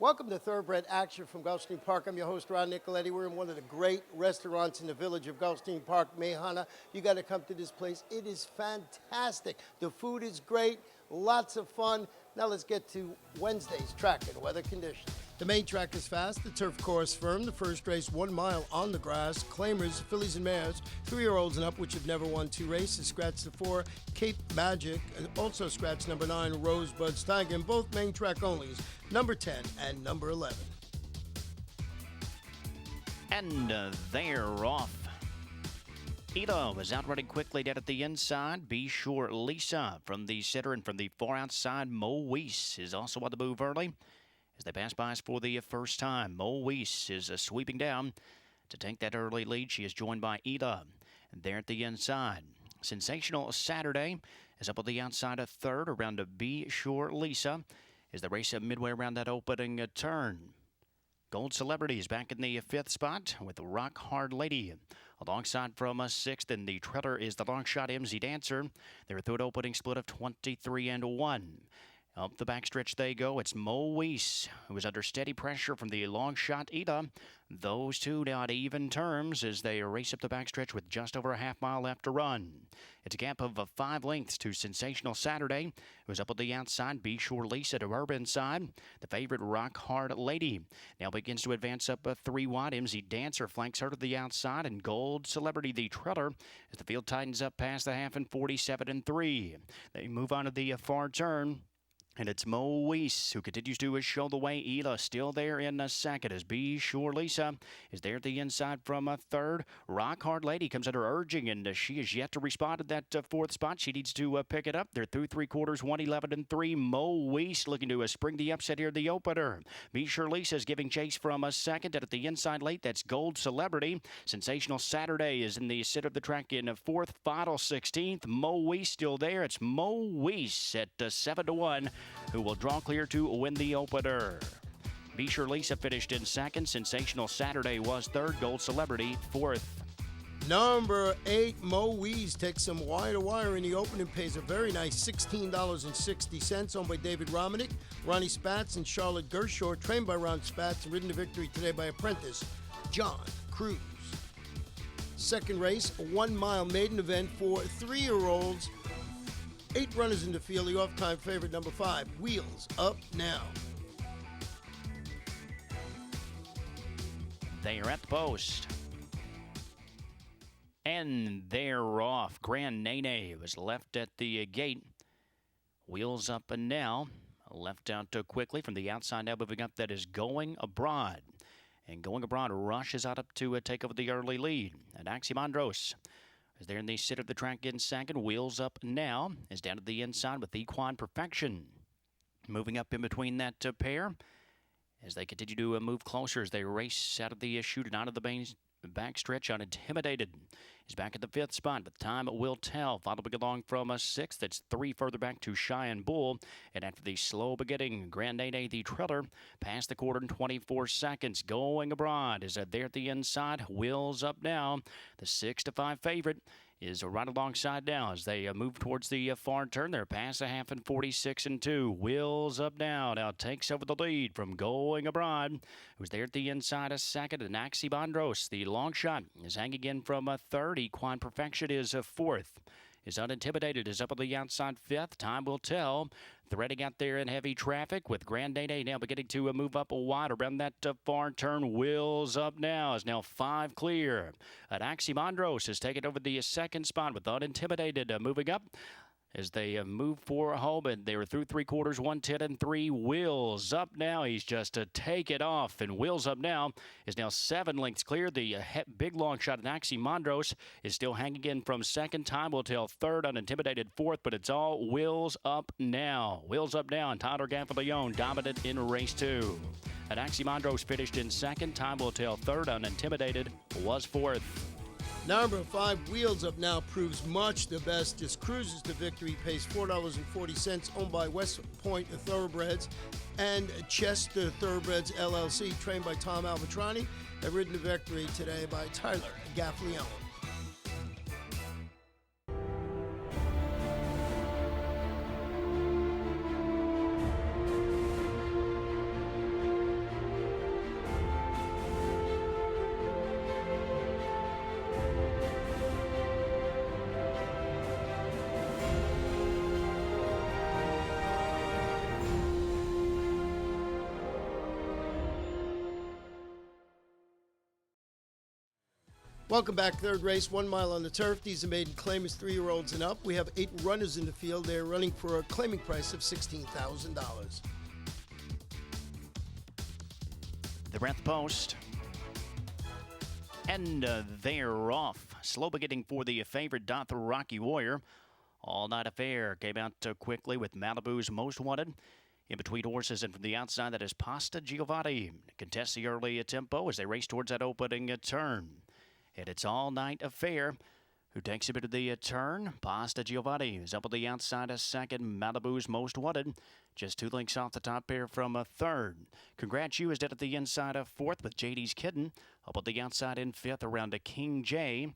Welcome to Thoroughbred Action from Gulfstream Park. I'm your host, Ron Nicoletti. We're in one of the great restaurants in the village of Gulfstream Park, Mehana. You got to come to this place. It is fantastic. The food is great, lots of fun. Now let's get to Wednesday's track and weather conditions. The main track is fast, the turf course firm. The first race, 1 mile on the grass. Claimers, fillies and mares, 3-year-olds and up, which have never won 2 races. Scratch the 4, Cape Magic, and also scratch number 9, Rosebud's Tiger, and both main track onlys, number 10 and number 11. And they're off. Ito is out running quickly down at the inside. Be Sure Lisa from the center, and from the far outside, Mo Weiss is also on the move early. As they pass by us for the first time, Mo Weiss is sweeping down to take that early lead. She is joined by Ida there at the inside. Sensational Saturday is up on the outside of third around a Be Sure Lisa as the race midway around that opening turn. Gold Celebrity is back in the 5th spot with Rock Hard Lady. Alongside from sixth, and the treader is the long shot MZ Dancer. Their third opening split of 23-1. Up the backstretch they go. It's Mo Weiss, who is under steady pressure from the long shot Ida. Those two now at even terms as they race up the backstretch with just over a half mile left to run. It's a gap of 5 lengths to Sensational Saturday, who's up on the outside. Be Sure Lisa to her inside. The favorite Rock Hard Lady now begins to advance up 3 wide. MZ Dancer flanks her to the outside, and Gold Celebrity, the treader, as the field tightens up past the half in 47-3. They move on to the far turn. And it's Mo Weiss who continues to show the way. Ela still there in a second as Be Sure Lisa is there at the inside from a third. Rock Hard Lady comes under urging, and she is yet to respond to that 4th spot. She needs to pick it up. They're through 3 quarters, 1:11-3. Mo Weiss looking to spring the upset here, the opener. Be Sure Lisa is giving chase from a second, and at the inside late, that's Gold Celebrity. Sensational Saturday is in the center of the track in 4th, final 16th. Mo Weiss still there. It's Mo Weiss at 7-1. Who will draw clear to win the opener. Be Sure Lisa finished in 2nd. Sensational Saturday was 3rd. Gold Celebrity 4th. Number 8, Mo Weiss takes some wire to wire in the opening, pays a very nice $16.60, owned by David Romanick, Ronnie Spatz, and Charlotte Gershaw, trained by Ron Spatz, and ridden to victory today by apprentice John Cruz. Second race, a 1 mile maiden event for 3-year-olds. 8 runners in the field. The off-time favorite, number 5, Wheels Up Now. They are at the post. And they're off. Grand Nene was left at the gate. Wheels Up and Now. Left out quickly from the outside, now moving up. That is Going Abroad. And Going Abroad rushes out up to take over the early lead. And Aximandros is there in the center of the track in second. Wheels Up Now is down to the inside with Equine Perfection. Moving up in between that pair as they continue to move closer as they race out of the chute and out of the backstretch. Unintimidated is back at the 5th spot, but time will tell. Following along from a 6th, that's 3 further back to Cheyenne Bull. And after the slow beginning, Grand Nene, the trailer, past the quarter in 24 seconds. Going Abroad is there at the inside. Wheels Up Now, the 6-5 favorite, is right alongside now as they move towards the far turn. They're past a half in 46-2. Wheels Up Now takes over the lead from Going Abroad, who's there at the inside a second. And Axibandros, the long shot, is hanging in from a third. Equine Perfection is a 4th. Is Unintimidated is up on the outside 5th. Time will tell. Threading out there in heavy traffic with Grand Nene now beginning to move up a wide around that far turn. Wheels Up Now is now 5 clear. And Aximandros has taken over the 2nd spot with Unintimidated moving up as they move for home, and they were through 3 quarters, 1:10-3. Wheels Up Now, he's just to take it off, and Wheels Up Now is now 7 lengths clear. The big long shot in Aximandros is still hanging in from second. Time will tell 3rd, Unintimidated 4th, but it's all Wheels Up Now. Wheels Up Now and Tyler Gaffaleone dominant in race 2. And Aximandros finished in 2nd. Time will tell 3rd, Unintimidated was 4th. Number 5, Wheels Up Now, proves much the best. Just cruises to victory, pays $4.40, owned by West Point Thoroughbreds and Chester Thoroughbreds LLC, trained by Tom Alvatrani, and ridden to victory today by Tyler Gaffaleone. Welcome back. Third race, 1 mile on the turf. These are maiden claimers, 3-year-olds and up. We have 8 runners in the field. They're running for a claiming price of $16,000. They're at the post. And they're off. Slow beginning for the favorite Rocky Warrior. All Night Affair came out quickly with Malibu's Most Wanted. In between horses and from the outside, that is Pasta Giovanni. Contests the early tempo as they race towards that opening turn. And it's All Night Affair who takes a bit of the turn. Pasta Giovanni is up on the outside a second. Malibu's Most Wanted just 2 lengths off the top pair from a third. Congrats You is dead at the inside of fourth with JD's Kitten. Up on the outside in fifth around a King J.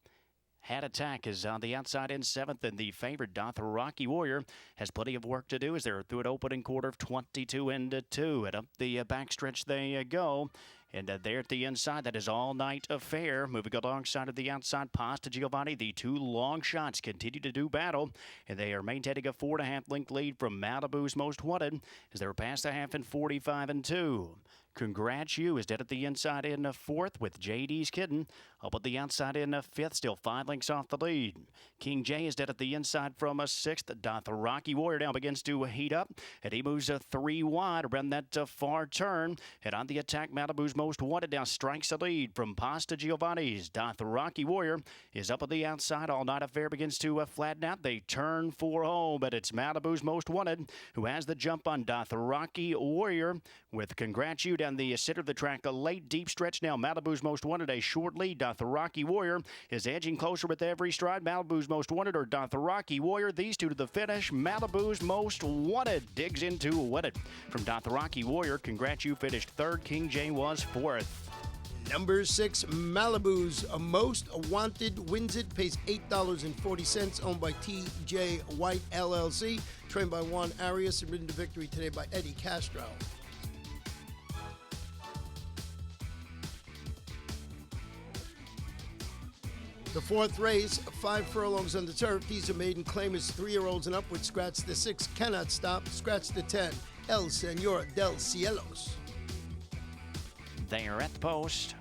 Had Attack is on the outside in seventh, and the favorite Rocky Warrior has plenty of work to do as they're through an opening quarter of 22 and 2. And up the backstretch they go. And there at the inside, that is All Night Affair. Moving alongside of the outside, Pasta Giovanni. The 2 long shots continue to do battle, and they are maintaining a 4.5 length lead from Malibu's Most Wanted as they're past the half in 45 and 2. Congrats You is dead at the inside in fourth with JD's Kitten. Up at the outside in fifth, still 5 lengths off the lead. King J is dead at the inside from a sixth. Rocky Warrior now begins to heat up, and he moves 3 wide around that far turn. And on the attack, Malibu's Most Wanted now strikes the lead from Pasta Giovanni's. Rocky Warrior is up at the outside. All Night Affair begins to flatten out. They turn for home, but it's Malibu's Most Wanted who has the jump on Rocky Warrior with Congrats You down the center of the track. A late deep stretch now. Malibu's Most Wanted a short lead. Rocky Warrior is edging closer with every stride. Malibu's Most Wanted or Rocky Warrior. These two to the finish. Malibu's Most Wanted digs into Win It. From Rocky Warrior, Congrats You finished third. King J was fourth. Number 6, Malibu's Most Wanted wins it. Pays $8.40. Owned by T.J. White, LLC. Trained by Juan Arias and ridden to victory today by Eddie Castro. The fourth race, 5 furlongs on the turf. These are maiden claimers, 3-year-olds and up with Scratch the 6, Cannot Stop, Scratch the 10, El Señor del Cielos. They are at the post.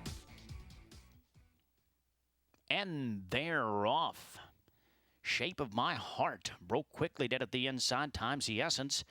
And they're off. Shape of My Heart broke quickly dead at the inside. Times the Essence.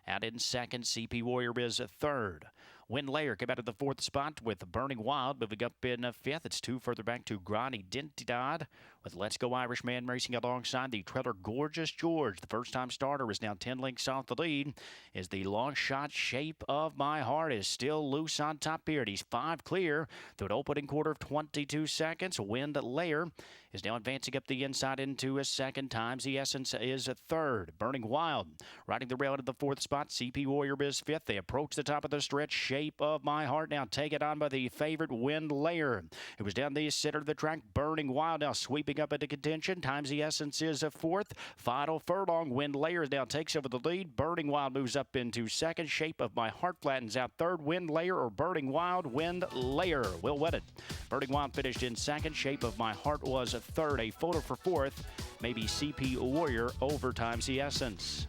Out in second, CP Warrior is third. Wind Layer came out of the fourth spot with Burning Wild moving up in fifth. It's 2 further back to Granny Dintidad with Let's Go Irishman racing alongside the trailer Gorgeous George. The first-time starter is now 10 lengths off the lead as the long shot Shape of My Heart is still loose on top here. He's 5 clear through an opening quarter of 22 seconds. Wind Layer is now advancing up the inside into a second. Times the Essence is third. Burning Wild riding the rail into the fourth spot. CP Warrior is fifth. They approach the top of the stretch. Shape of My Heart now taken on by the favorite Wind Layer. It was down the center of the track. Burning Wild now sweeping up into contention. Times the Essence is fourth. Final furlong. Wind Layer now takes over the lead. Burning Wild moves up into second. Shape of My Heart flattens out third. Wind Layer or Burning Wild. Wind Layer will win it. Burning Wild finished in second. Shape of My Heart was third. A photo for fourth. Maybe CP Warrior over Times the Essence.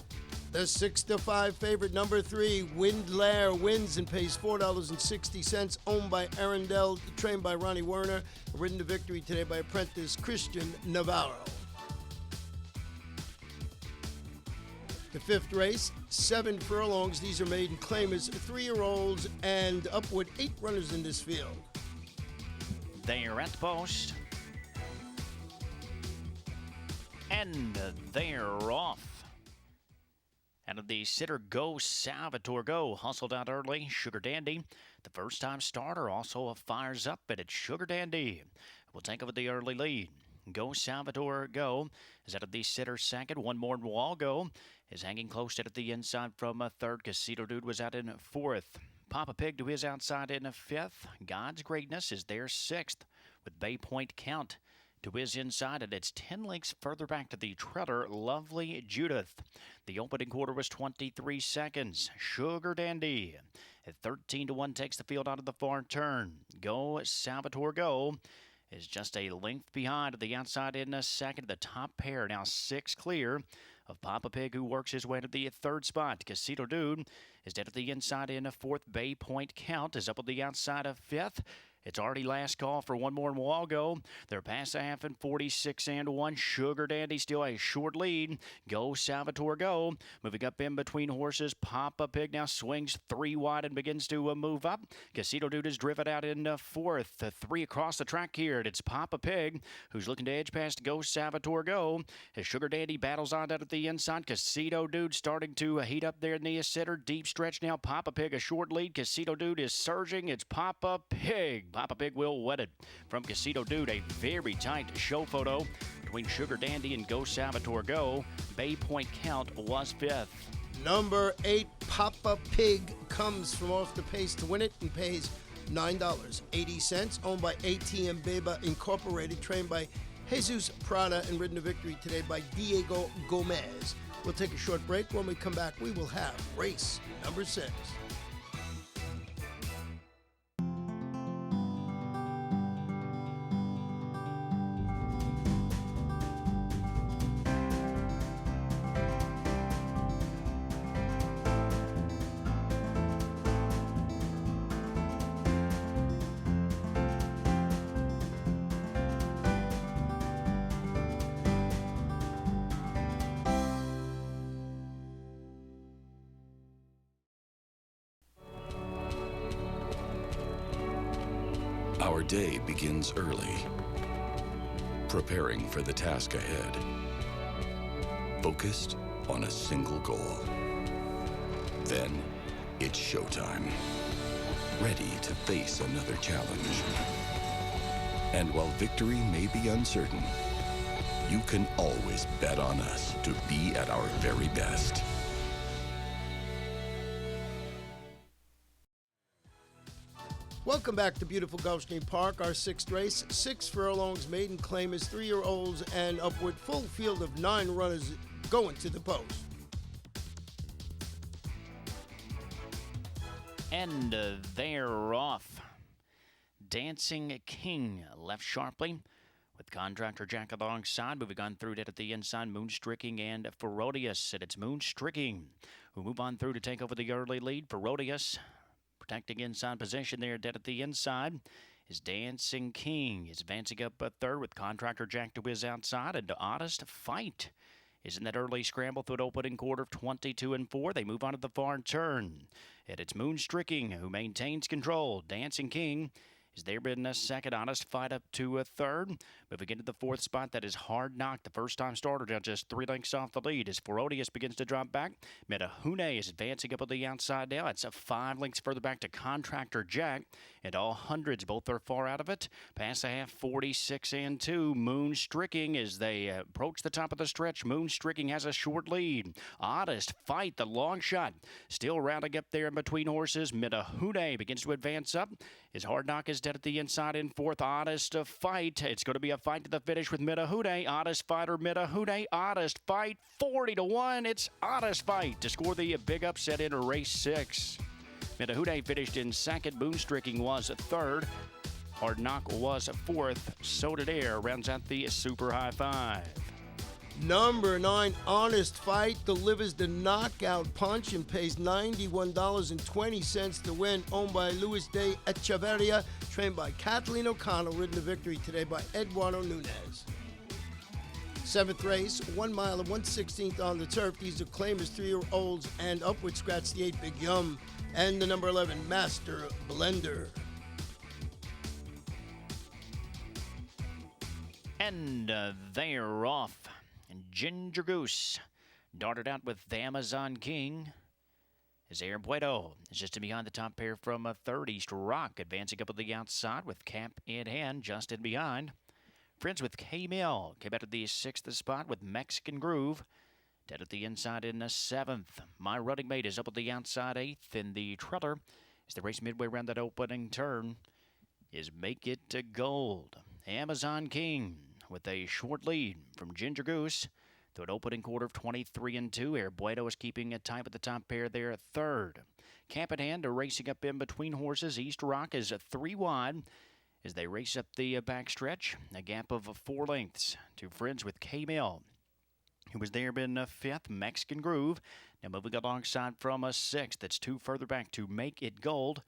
The 6-5 favorite, number 3, Wind Lair, wins and pays $4.60. Owned by Arundel, trained by Ronnie Werner, ridden to victory today by apprentice Christian Navarro. The fifth race, 7 furlongs. These are maiden claimers, 3-year-olds and upward 8 runners in this field. They are at the post. And they're off. Out of the sitter, Go Salvatore Go. Hustled out early. Sugar Dandy, the first-time starter, also fires up, and it's Sugar Dandy will take over the early lead. Go Salvatore Go is out of the sitter second. One more Wall Go is hanging close at the inside from third. Casino Dude was out in fourth. Papa Pig to his outside in fifth. God's Greatness is there sixth with Bay Point Count to his inside, and it's 10 lengths further back to the trailer, Lovely Judith. The opening quarter was 23 seconds. Sugar Dandy at 13-1 takes the field out of the far turn. Go Salvatore Go is just a length behind at the outside in a second. The top pair now 6 clear of Papa Pig, who works his way to the third spot. Casino Dude is dead at the inside in a fourth. Bay Point Count is up on the outside of fifth. It's already last call for one more, and we'll all go. They're past the half in 46-1. Sugar Dandy still a short lead. Go Salvatore Go. Moving up in between horses. Papa Pig now swings 3 wide and begins to move up. Casino Dude is driven out in 4th. 3 across the track here. It's Papa Pig who's looking to edge past Go Salvatore Go. As Sugar Dandy battles on down at the inside. Casino Dude starting to heat up there in the center. Deep stretch now. Papa Pig a short lead. Casino Dude is surging. It's Papa Pig. Papa Pig will wet it from Casino Dude. A very tight show photo between Sugar Dandy and Go Salvatore Go. Bay Point Count was 5th. Number 8, Papa Pig, comes from off the pace to win it and pays $9.80. Owned by ATM Beba Incorporated, trained by Jesus Prada and ridden to victory today by Diego Gomez. We'll take a short break. When we come back, we will have race number 6. Our day begins early, preparing for the task ahead, focused on a single goal. Then, it's showtime, ready to face another challenge. And while victory may be uncertain, you can always bet on us to be at our very best. Welcome back to beautiful Gulfstream Park. Our 6th race, 6 furlongs. Maiden claim is 3-year-olds and upward. Full field of 9 runners going to the post. And they're off. Dancing King left sharply with Contractor Jack alongside. Moving on through it at the inside, Moonstricking and Ferocious. And it's Moonstricking who move on through to take over the early lead. Ferocious protecting inside position there, dead at the inside is Dancing King. Is advancing up a third with Contractor Jack to his outside, and Honest Fight is in that early scramble through an opening quarter of 22-4. They move on to the far turn, and it's Moonstricking who maintains control. Dancing King is there in a second. Honest Fight up to a third. Moving into the 4th spot, that is Hard Knock, the first-time starter, down just 3 lengths off the lead as Ferocious begins to drop back. Metahune is advancing up on the outside now. It's 5 lengths further back to Contractor Jack, and all hundreds, both are far out of it. Past the half, 46-2. Moonstricking as they approach the top of the stretch. Moonstricking has a short lead. Honest Fight, the long shot, still rounding up there in between horses. Metahune begins to advance up. His Hard Knock is dead at the inside in 4th. Honest Fight. It's going to be a fight to the finish with Metahune. Honest Fight or Metahune. Honest Fight 40-1. It's Honest Fight to score the big upset in race 6. Metahune finished in 2nd. Moonstricking was 3rd. Hard Knock was 4th. So did Air. Rounds out the Super High 5. Number 9, Honest Fight, delivers the knockout punch and pays $91.20 to win. Owned by Luis de Echeverria, trained by Kathleen O'Connell, ridden to victory today by Eduardo Nunez. 7th race, 1 mile and 1/16 on the turf. These are claimers 3-year-olds and upward. Scratch the 8 Big Yum and the number 11 Master Blender. And they're off. And Ginger Goose darted out with the Amazon King. As Air Bueno is just in behind the top pair from 3rd. East Rock advancing up on the outside with Cap in hand, just in behind. Friends with K-Mill came out of the 6th spot with Mexican Groove. Dead at the inside in the 7th. My Running Mate is up at the outside 8th. In the Treller, as the race midway around that opening turn, is Make It to Gold. Amazon King with a short lead from Ginger Goose to an opening quarter of 23-2. Air Bueno is keeping it tight with the top pair there at 3rd. Cap in hand are racing up in between horses. East Rock is 3 wide as they race up the backstretch. A gap of 4 lengths to Friends with K-Mill, who was there in 5th. Mexican Groove now moving alongside from 6th. That's 2 further back to Make It Gold,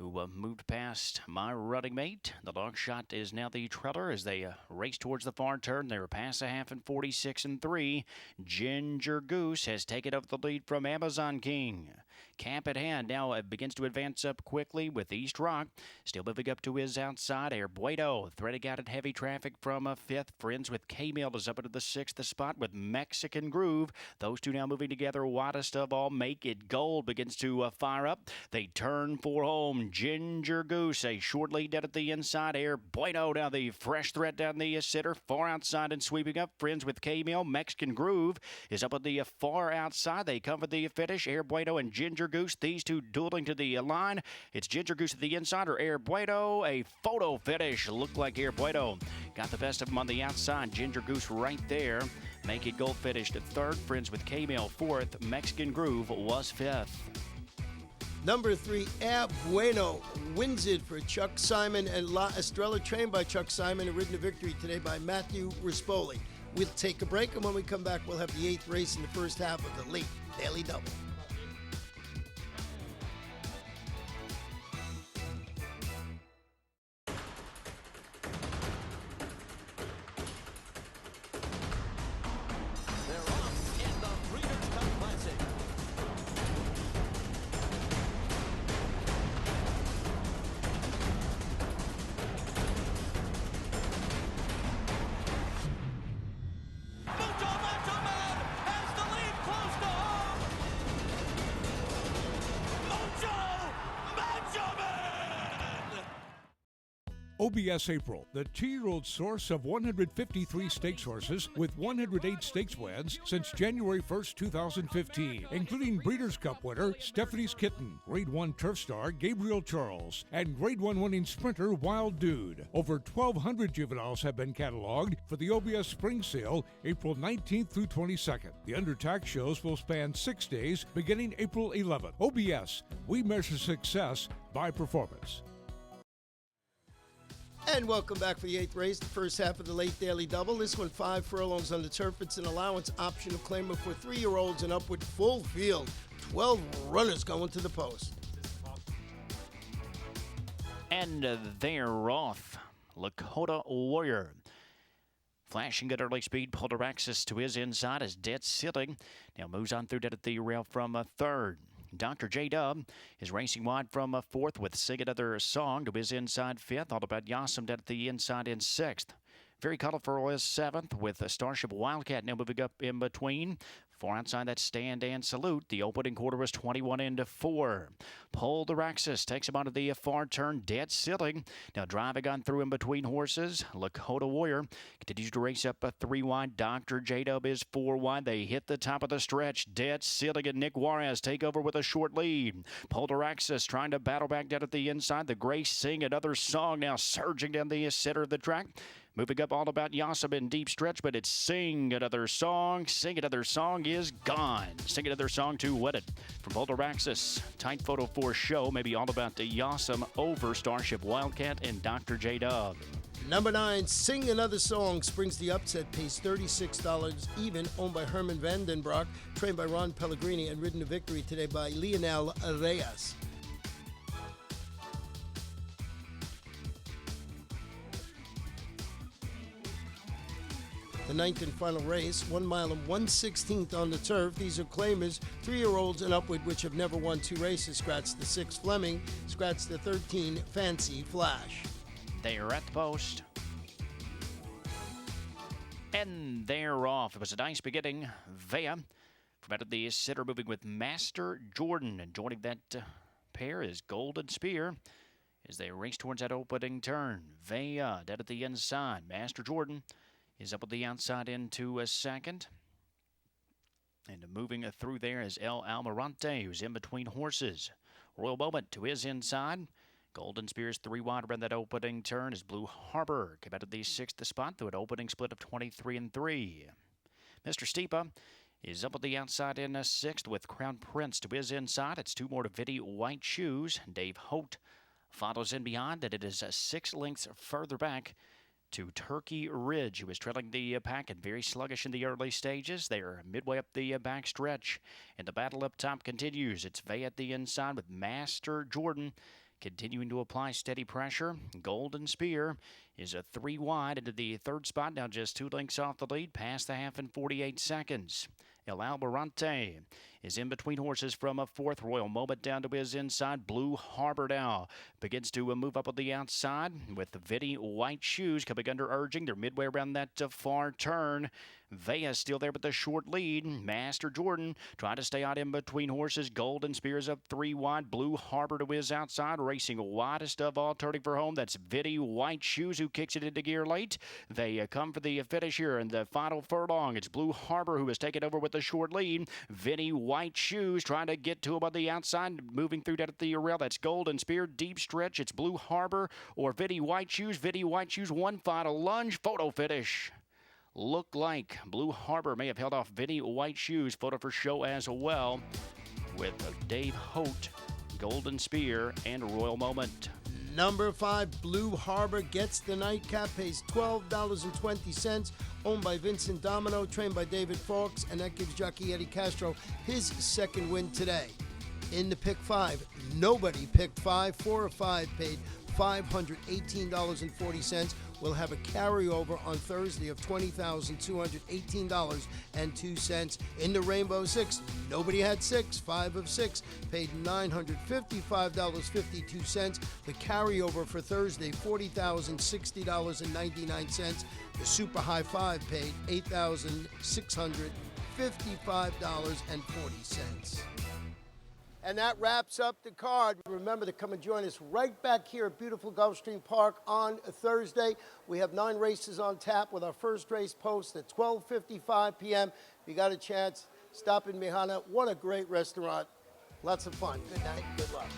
who moved past my running mate. The long shot is now the trailer as they race towards the far turn. They're past a half in 46 and 3. Ginger Goose has taken up the lead from Amazon King. Cap at hand now begins to advance up quickly with East Rock. Still moving up to his outside. Air Bueno threading out in heavy traffic from a 5th. Friends with K-Mill is up into the 6th spot with Mexican Groove. Those two now moving together. Widest of all, Make It Gold begins to fire up. They turn for home. Ginger Goose, a short lead down at the inside. Air Bueno now the fresh threat down the center. Far outside and sweeping up. Friends with K-Mill. Mexican Groove is up at the far outside. They come for the finish. Air Bueno and Ginger Goose, these two dueling to the line. It's Ginger Goose at the inside or Air Bueno. A photo finish. Looked like Air Bueno got the best of them on the outside. Ginger Goose right there. Make It Gold finished at 3rd. Friends with K-Mill 4th. Mexican Groove was 5th. Number 3, Air Bueno wins it for Chuck Simon and La Estrella, trained by Chuck Simon and ridden to victory today by Matthew Rispoli. We'll take a break, and when we come back, we'll have the 8th race in the first half of the late Daily Double. OBS April, the 2-year-old source of 153 stakes horses with 108 stakes wins since January 1st, 2015, including Breeders' Cup winner Stephanie's Kitten, Grade 1 Turf Star Gabriel Charles, and Grade 1 winning sprinter Wild Dude. Over 1,200 juveniles have been cataloged for the OBS Spring Sale, April 19th through 22nd. The under-tax shows will span 6 days, beginning April 11th. OBS, we measure success by performance. And welcome back for the 8th race, the first half of the late Daily Double. This one, 5 furlongs on the turf. It's an allowance optional claimer for 3-year-olds and upward, full field. 12 runners going to the post. And they're off. Lakota Warrior. Flashing at early speed, pulled Araxis to his inside as dead sitting. Now moves on through dead at the rail from 3rd. Dr. J-Dub is racing wide from 4th with Sing Another Song to his inside 5th. All About Yassam dead at the inside in 6th. Very colorful is 7th with Starship Wildcat now moving up in between. Far outside that Stand and Salute. The opening quarter was 21 into 4. Pulled Araxis takes him onto the far turn, dead sitting. Now driving on through in between horses. Lakota Warrior continues to race up 3 wide. Dr. J-Dub is 4 wide. They hit the top of the stretch. Dead sitting, and Nick Juarez take over with a short lead. Pulled Araxis trying to battle back down at the inside. The Grace Sing Another Song now surging down the center of the track. Moving up All About Yassam in deep stretch, but it's Sing Another Song. Sing Another Song is gone. Sing Another Song to Win It. From Boulder-Axis, tight photo for show. Maybe All About the Yassam over Starship Wildcat and Dr. J-Dub. Number 9, Sing Another Song, springs the upset, pays $36 even, owned by Herman Vandenbroek, trained by Ron Pellegrini, and ridden to victory today by Lionel Reyes. The 9th and final race, 1 mile and 1/16 on the turf. These are claimers, 3-year-olds and upward, which have never won 2 races. Scratch the 6 Fleming, scratch the 13 Fancy Flash. They're at the post. And they're off. It was a nice beginning. Vea from out of the sitter moving with Master Jordan. And joining that pair is Golden Spear as they race towards that opening turn. Vea dead at the inside. Master Jordan is up at the outside into a 2nd. And moving through there is El Almirante, who's in between horses. Royal Moment to his inside. Golden Spears 3 wide around that opening turn as Blue Harbor came out of the 6th spot through an opening split of 23 and 3. Mr. Steepa is up at the outside in a 6th with Crown Prince to his inside. It's 2 more to Vitty White Shoes. Dave Holt follows in behind, and it is 6 lengths further back to Turkey Ridge, who is trailing the pack and very sluggish in the early stages. They're midway up the back stretch, and the battle up top continues. It's Vey at the inside with Master Jordan continuing to apply steady pressure. Golden Spear is a 3 wide into the third spot, now just 2 lengths off the lead, past the half in 48 seconds. El Alborante is in between horses from a fourth. Royal Moment down to his inside. Blue Harbor now begins to move up on the outside with Vitty White Shoes coming under urging. They're midway around that far turn. Vea still there with the short lead. Master Jordan trying to stay out in between horses. Golden Spears up 3 wide. Blue Harbor to his outside. Racing widest of all, turning for home. That's Vitty White Shoes who kicks it into gear late. They come for the finish here in the final furlong. It's Blue Harbor who has taken over with the short lead. Vitty White Shoes trying to get to him on the outside. Moving through that at the rail. That's Golden Spear. Deep stretch. It's Blue Harbor or Vitty White Shoes. Vitty White Shoes. One final lunge. Photo finish. Looked like Blue Harbor may have held off Vitty White Shoes. Photo for show as well with Dave Hote, Golden Spear, and Royal Moment. Number 5, Blue Harbor gets the nightcap, pays $12.20, owned by Vincent Domino, trained by David Fawkes, and that gives jockey Eddie Castro his second win today. In the pick 5, nobody picked 5. 4 or 5 paid $518.40. We'll have a carryover on Thursday of $20,218.02. In the Rainbow 6, nobody had 6. 5 of 6 paid $955.52. The carryover for Thursday, $40,060.99. The Super High 5 paid $8,655.40. And that wraps up the card. Remember to come and join us right back here at beautiful Gulfstream Park on Thursday. We have 9 races on tap with our first race post at 12:55 p.m. If you got a chance, stop in Mejana. What a great restaurant. Lots of fun. Good night. Good luck.